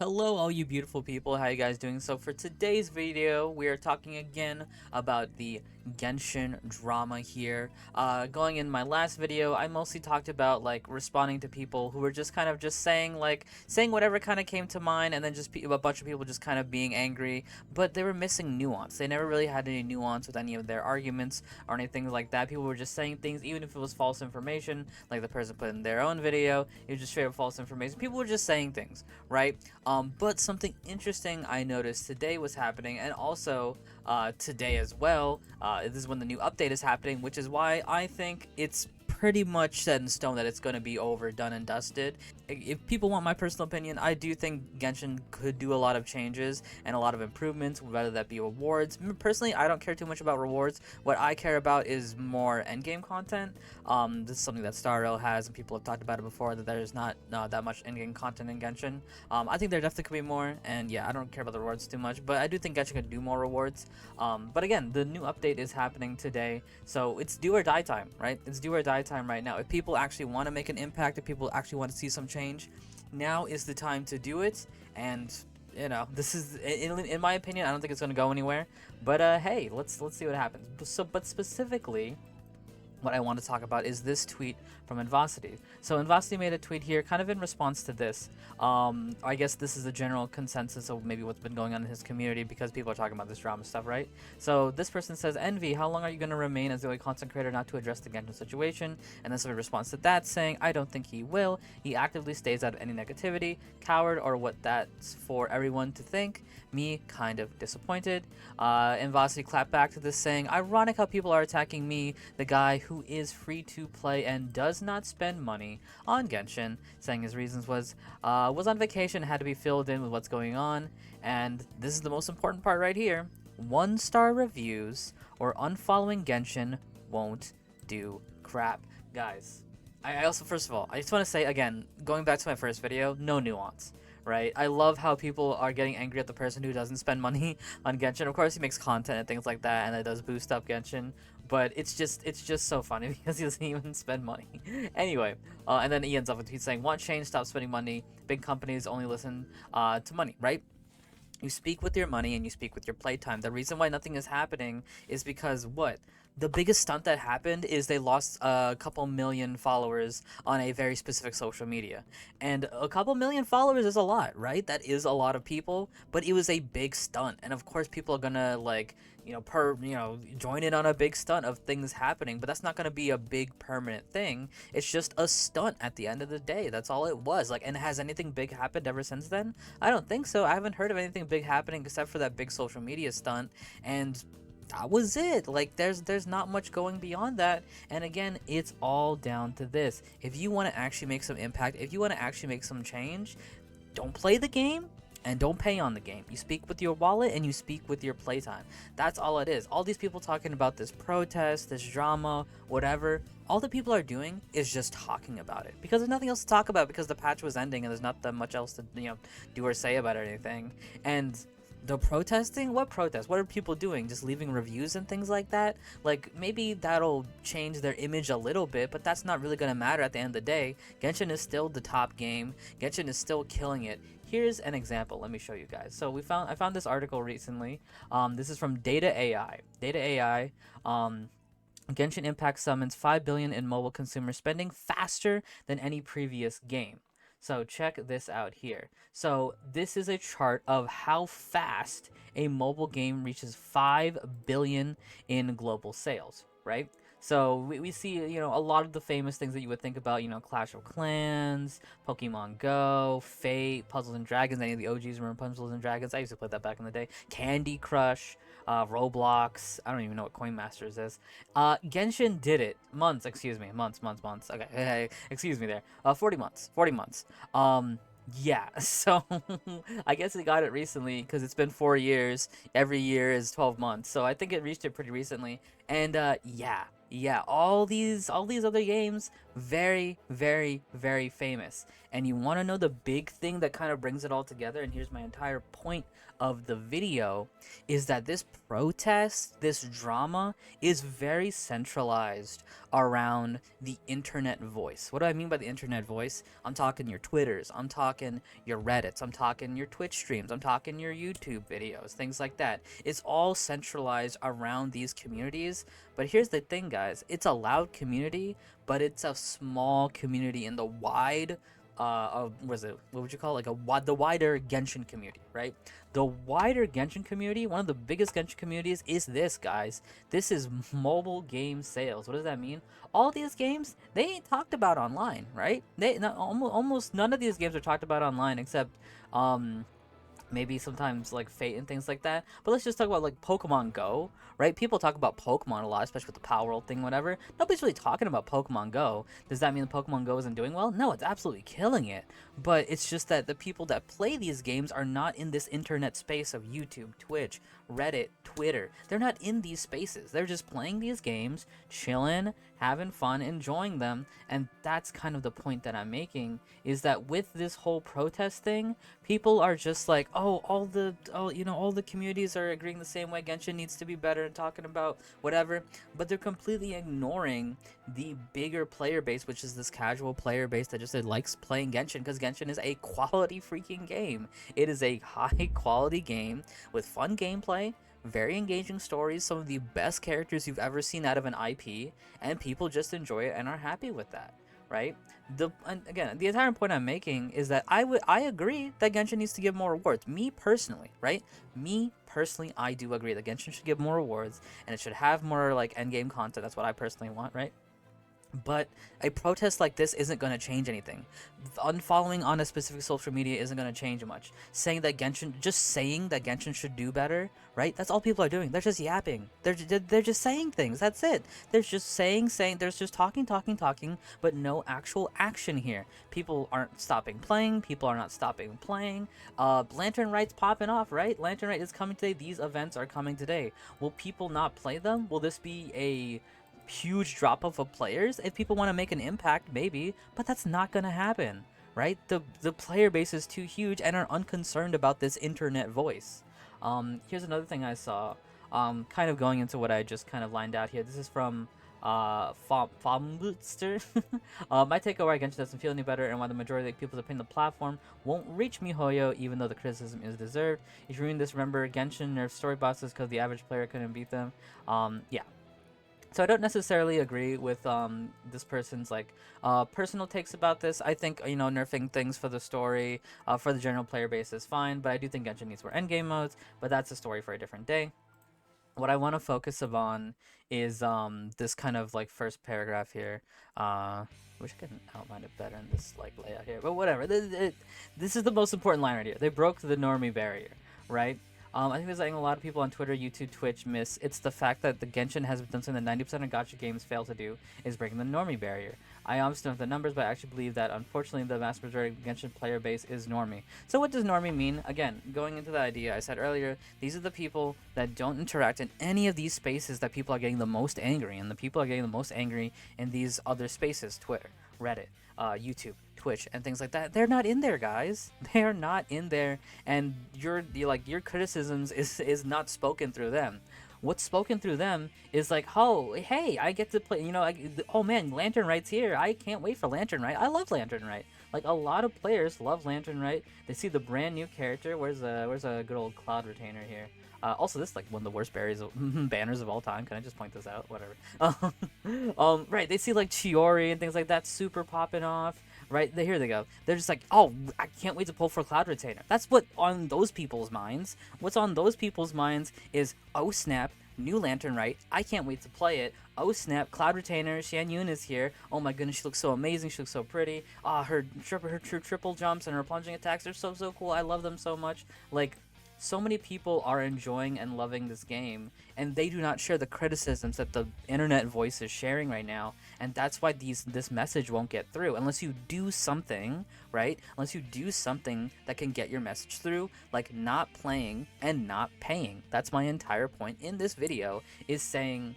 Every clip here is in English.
Hello all you beautiful people, how you guys doing? So for today's video, we are talking again about the Genshin drama here. Going in my last video, I mostly talked about like responding to people who were just kind of just saying whatever kind of came to mind, and then just a bunch of people just kind of being angry, but they were missing nuance. They never really had any nuance with any of their arguments or anything like that. People were just saying things, even if it was false information, like the person put in their own video, it was just straight up false information. People were just saying things, right? But something interesting I noticed today was happening, and also today as well. This is when the new update is happening, which is why I think it's pretty much set in stone that it's going to be over, done, and dusted. If people want my personal opinion, I do think Genshin could do a lot of changes and a lot of improvements, whether that be rewards. Personally, I don't care too much about rewards. What I care about is more endgame content. This is something that Star Rail has, and people have talked about it before, that there's not that much endgame content in Genshin. I think there definitely could be more, and yeah, I don't care about the rewards too much, but I do think Genshin could do more rewards. But again, the new update is happening today, so it's do or die time, right? It's do or die time right now. If people actually want to make an impact, if people actually want to see some change, now is the time to do it. And this is, in my opinion, I don't think it's going to go anywhere. But hey, let's see what happens. But specifically, what I want to talk about is this tweet from Envosity. So Envosity made a tweet here kind of in response to this. I guess this is the general consensus of maybe what's been going on in his community, because people are talking about this drama stuff, right? So this person says, Envy, how long are you going to remain as the only content creator not to address the Genshin situation? And then somebody responds to that saying, I don't think he will. He actively stays out of any negativity, coward, or what that's for everyone to think. Me, kind of disappointed. Envosity clapped back to this saying, ironic how people are attacking me, the guy who is free to play and does not spend money on Genshin, saying his reasons was on vacation, had to be filled in with what's going on, and this is the most important part right here: 1-star reviews or unfollowing Genshin won't do crap. Guys, I also, first of all, I just want to say again, going back to my first video, no nuance. Right? I love how people are getting angry at the person who doesn't spend money on Genshin. Of course, he makes content and things like that, and it does boost up Genshin. But it's just so funny because he doesn't even spend money. Anyway, and then he ends up with a tweet saying, "Want change? Stop spending money. Big companies only listen to money." Right? You speak with your money and you speak with your playtime. The reason why nothing is happening is because what? The biggest stunt that happened is they lost a couple million followers on a very specific social media. And a couple million followers is a lot, right? That is a lot of people, but it was a big stunt. And of course people are gonna like, join in on a big stunt of things happening, but that's not gonna be a big permanent thing. It's just a stunt at the end of the day. That's all it was. Like, and has anything big happened ever since then? I don't think so. I haven't heard of anything big happening except for that big social media stunt, and that was it. Like, there's not much going beyond that. And again, it's all down to this: if you want to actually make some impact, if you want to actually make some change, don't play the game and don't pay on the game. You speak with your wallet and you speak with your playtime. That's all it is. All these people talking about this protest, this drama, whatever, all the people are doing is just talking about it, because there's nothing else to talk about, because the patch was ending and there's not that much else to do or say about anything. And the protesting? What protest? What are people doing? Just leaving reviews and things like that? Like, maybe that'll change their image a little bit, but that's not really gonna matter at the end of the day. Genshin is still the top game. Genshin is still killing it. Here's an example. Let me show you guys. So I found this article recently. This is from Data AI. Data AI. Genshin Impact summons 5 billion in mobile consumer spending faster than any previous game. So check this out here. So this is a chart of how fast a mobile game reaches 5 billion in global sales, right? So we see, a lot of the famous things that you would think about, Clash of Clans, Pokemon Go, Fate, Puzzles and Dragons. Any of the OGs remember Puzzles and Dragons? I used to play that back in the day. Candy Crush, Roblox. I don't even know what Coin Masters is. Genshin did it. Months. Okay, hey, excuse me there. 40 months. 40 months. Yeah, so I guess we got it recently because it's been 4 years. Every year is 12 months, so I think it reached it pretty recently. And yeah, all these other games very, very, very famous. And you want to know the big thing that kind of brings it all together? And here's my entire point of the video, is that this protest, this drama, is very centralized around the internet voice. What do I mean by the internet voice? I'm talking your Twitters, I'm talking your Reddits, I'm talking your Twitch streams, I'm talking your YouTube videos, things like that. It's all centralized around these communities. But here's the thing, guys, it's a loud community, but it's a small community in the wide what would you call it? The wider Genshin community, right? The wider Genshin community, one of the biggest Genshin communities is this, guys. This is mobile game sales. What does that mean? All these games, they ain't talked about online, right? Almost none of these games are talked about online except maybe sometimes like Fate and things like that. But let's just talk about like Pokemon Go, right? People talk about Pokemon a lot, especially with the Power World thing, whatever. Nobody's really talking about Pokemon Go. Does that mean the Pokemon Go isn't doing well? No, it's absolutely killing it. But it's just that the people that play these games are not in this internet space of YouTube, Twitch, Reddit, Twitter. They're not in these spaces. They're just playing these games, chilling, having fun, enjoying them. And that's kind of the point that I'm making, is that with this whole protest thing, people are just like, oh, all the communities are agreeing the same way. Genshin needs to be better and talking about whatever, but they're completely ignoring the bigger player base, which is this casual player base that just likes playing Genshin, because Genshin is a quality freaking game. It is a high quality game with fun gameplay, very engaging stories, some of the best characters you've ever seen out of an IP, and people just enjoy it and are happy with that, right? Again, the entire point I'm making is that I agree that Genshin needs to give more rewards. Me personally, right? Me personally, I do agree that Genshin should give more rewards and it should have more like end game content. That's what I personally want, right? But a protest like this isn't going to change anything. Unfollowing on a specific social media isn't going to change much. Saying that Genshin should do better, right? That's all people are doing. They're just yapping. They're just saying things. That's it. They're just saying. There's just talking, but no actual action here. People aren't stopping playing. People are not stopping playing. Lantern Right's popping off, right? Lantern Right is coming today. These events are coming today. Will people not play them? Will this be a huge drop off of players? If people want to make an impact, maybe, but that's not gonna happen, right? The player base is too huge and are unconcerned about this internet voice. Here's another thing I saw, kind of going into what I just kind of lined out here. This is from Fombooster. My takeaway, Genshin doesn't feel any better, and why the majority of the people's opinion of the platform won't reach MiHoYo, even though the criticism is deserved. If you're reading this, remember Genshin nerfed story bosses because the average player couldn't beat them. Yeah. So I don't necessarily agree with this person's like personal takes about this. I think nerfing things for the story, for the general player base is fine, but I do think Genshin needs more endgame modes. But that's a story for a different day. What I want to focus on is this kind of like first paragraph here. Wish I could outline it better in this like layout here, but whatever. This is the most important line right here. They broke the normie barrier, right? I think there's like a lot of people on Twitter, YouTube, Twitch miss. It's the fact that the Genshin has done something that 90% of gacha games fail to do, is breaking the normie barrier. I obviously don't have the numbers, but I actually believe that unfortunately the vast majority of the Genshin player base is normie. So what does normie mean? Again, going into the idea I said earlier, these are the people that don't interact in any of these spaces that people are getting the most angry in. The people are getting the most angry in these other spaces, Twitter, Reddit, YouTube, Twitch, and things like that. They're not in there, guys. They are not in there, and your criticisms is not spoken through them. What's spoken through them is like, oh, hey, I get to play, oh man, Lantern Right's here. I can't wait for Lantern Right. I love Lantern Right. Like, a lot of players love Lantern Right. They see the brand new character. Where's a good old Cloud Retainer here? Also, this is like one of the worst banners of all time. Can I just point this out? Whatever. Right, they see like Chiori and things like that super popping off. Right, here they go. They're just like, oh, I can't wait to pull for Cloud Retainer. That's what on those people's minds. What's on those people's minds is, oh snap, new Lantern Right. I can't wait to play it. Oh snap, Cloud Retainer, Shan Yun is here. Oh my goodness, she looks so amazing. She looks so pretty. Her triple jumps and her plunging attacks are so cool. I love them so much. Like, so many people are enjoying and loving this game, and they do not share the criticisms that the internet voice is sharing right now, and that's why this message won't get through unless you do something, right? Unless you do something that can get your message through, like not playing and not paying. That's my entire point in this video, is saying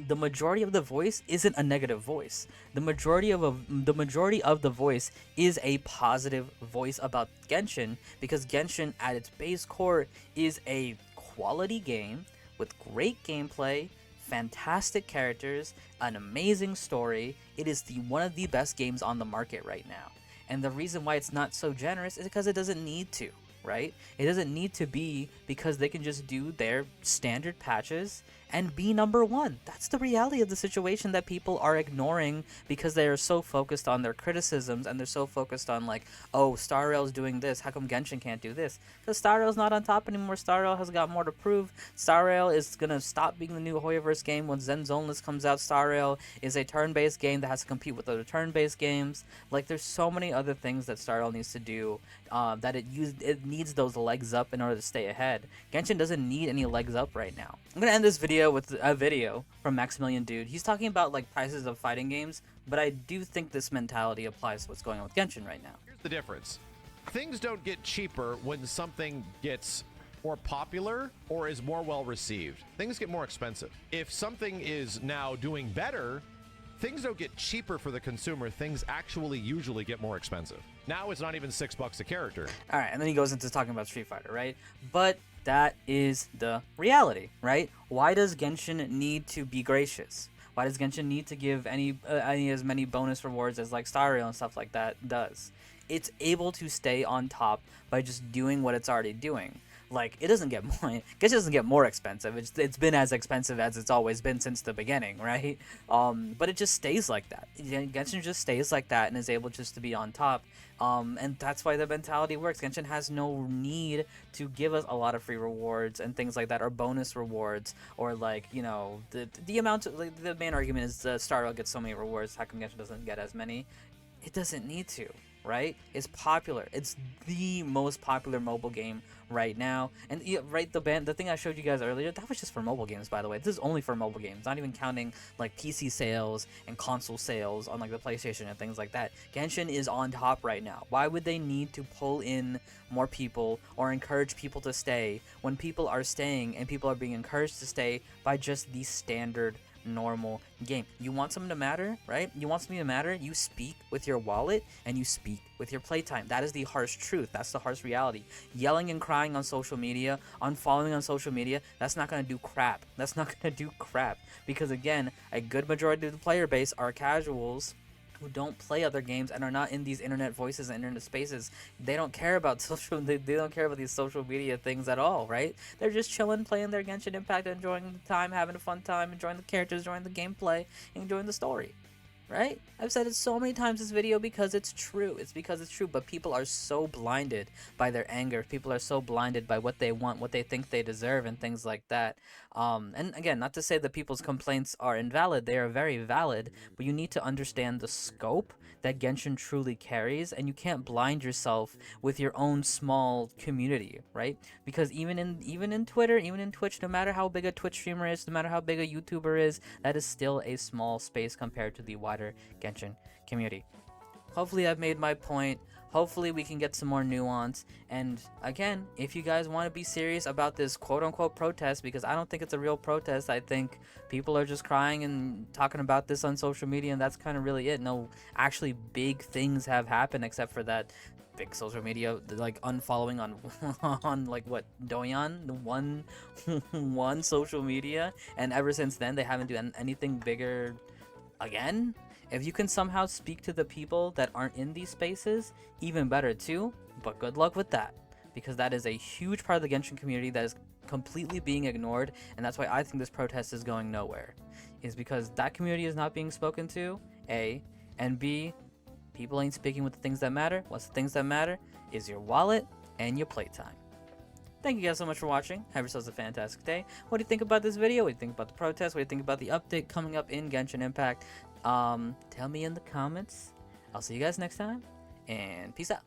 the majority of the voice isn't a negative voice. The majority of the voice is a positive voice about Genshin, because Genshin at its base core is a quality game with great gameplay, fantastic characters, an amazing story. It is one of the best games on the market right now. And the reason why it's not so generous is because it doesn't need to, right? It doesn't need to be, because they can just do their standard patches and be number one. That's the reality of the situation that people are ignoring, because they are so focused on their criticisms, and they're so focused on like, oh, Star Rail's doing this, how come Genshin can't do this? Because Star Rail's not on top anymore. Star Rail has got more to prove. Star Rail is gonna stop being the new Hoyoverse game when Zen Zoneless comes out. Star Rail is a turn-based game that has to compete with other turn-based games. Like, there's so many other things that Star Rail needs to do, that it needs those legs up in order to stay ahead. Genshin doesn't need any legs up right now. I'm gonna end this video with a video from Maximilian Dude. He's talking about like prices of fighting games, but I do think this mentality applies to what's going on with Genshin right now. Here's the difference. Things don't get cheaper when something gets more popular or is more well received. Things get more expensive. If something is now doing better, things don't get cheaper for the consumer. Things actually usually get more expensive. Now it's not even $6 a character. All right, and then he goes into talking about Street Fighter, right? But that is the reality, right? Why does Genshin need to be gracious? Why does Genshin need to give any as many bonus rewards as like Star Rail and stuff like that does? It's able to stay on top by just doing what it's already doing. Like, it doesn't get more, Genshin doesn't get more expensive. It's been as expensive as it's always been since the beginning, right? But it just stays like that. Genshin just stays like that and is able just to be on top. And that's why the mentality works. Genshin has no need to give us a lot of free rewards and things like that, or bonus rewards, or like, you know, the amount of, like, the main argument is Star Rail gets so many rewards, how come Genshin doesn't get as many? It doesn't need to, right? It's popular. It's the most popular mobile game right now. And right, the thing I showed you guys earlier, that was just for mobile games, by the way. This is only for mobile games, not even counting like PC sales and console sales on like the PlayStation and things like that. Genshin is on top right now. Why would they need to pull in more people or encourage people to stay when people are staying and people are being encouraged to stay by just the standard normal game? You want something to matter, right? You want something to matter, you speak with your wallet and you speak with your playtime. That is the harsh truth. That's the harsh reality. Yelling and crying on social media, unfollowing on social media, that's not going to do crap. That's not going to do crap, because again, a good majority of the player base are casuals who don't play other games and are not in these internet voices and internet spaces. They don't care about they don't care about these social media things at all, right? They're just chilling, playing their Genshin Impact, enjoying the time, having a fun time, enjoying the characters, enjoying the gameplay, enjoying the story, right? I've said it so many times this video because it's true. It's because it's true, but people are so blinded by their anger. People are so blinded by what they want, what they think they deserve, and things like that. And again, not to say that people's complaints are invalid. They are very valid, but you need to understand the scope that Genshin truly carries, and you can't blind yourself with your own small community, right? Because even in Twitter, even in Twitch, no matter how big a Twitch streamer is, no matter how big a YouTuber is, that is still a small space compared to the wider Genshin community. Hopefully I've made my point. Hopefully we can get some more nuance. And again, if you guys want to be serious about this quote-unquote protest, because I don't think it's a real protest, I think people are just crying and talking about this on social media, and that's kind of really it. No actually big things have happened except for that big social media like unfollowing on on like what, Douyin, one social media, and ever since then they haven't done anything bigger again. If you can somehow speak to the people that aren't in these spaces, even better too, but good luck with that, because that is a huge part of the Genshin community that is completely being ignored, and that's why I think this protest is going nowhere, is because that community is not being spoken to, A, and B, people ain't speaking with the things that matter. What's the things that matter is your wallet and your playtime. Thank you guys so much for watching. Have yourselves a fantastic day. What do you think about this video? What do you think about the protest? What do you think about the update coming up in Genshin Impact? Tell me in the comments. I'll see you guys next time, and peace out.